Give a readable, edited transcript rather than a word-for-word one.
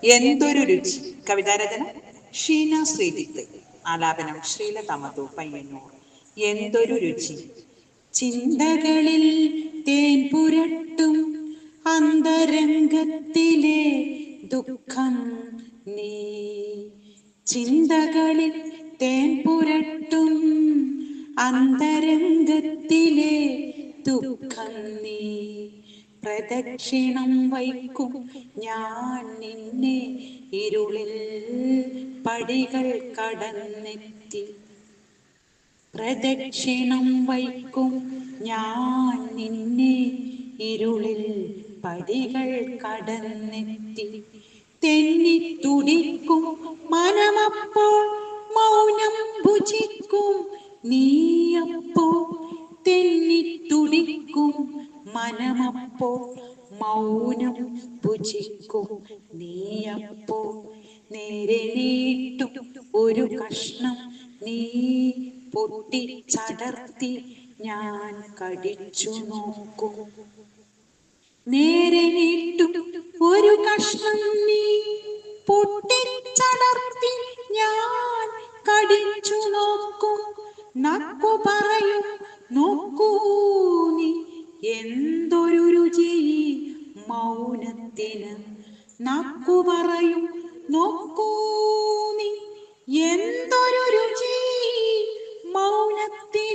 എന്തൊരു രുചി. കവിതാരചന ഷീന ശ്രീജിത്ത്. ആലാപനം ശ്രീലത മധു പയ്യന്നൂർ. എന്തൊരു രുചി. ചിന്തകളിൽ തേൻ പുരട്ടും അന്തരംഗത്തിലെ ദുഃഖം നീ. ചിന്തകളിൽ തേൻ പുരട്ടും അന്തരംഗത്തിലെ ദുഃഖം നീ. പ്രദക്ഷിണം വയ്ക്കും ഞാൻ നിന്നെ ഇരുളിൽ പടികൾ കടന്നെത്തി. പ്രദക്ഷിണം വയ്ക്കും ഞാൻ നിന്നെ ഇരുളിൽ പടികൾ കടന്നെത്തി. തെന്നി തുടിക്കും മനമപ്പോൾ മൗനം ഭുജിക്കും നീയപ്പോ. തെന്നി തുടിക്കും മനമപ്പോൾ മൗനം ഭുജിക്കും നീയപ്പോ. നേരെ നീട്ടും ഒരു കഷ്ണം നീ പൊട്ടിച്ചടർത്തി ഞാൻ കടിച്ചു നോക്കും. നേരെ നീട്ടും ഒരു കഷ്ണം നീ പൊട്ടിച്ചടർത്തി ഞാൻ കടിച്ചു നോക്കും. നക്കു പറയും നോക്കൂ നീ എന്തൊരു രുചി മൗനത്തിന്. നക്കു പറയും നോക്കൂ നീ എന്തൊരു രുചി മൗനത്തിന്.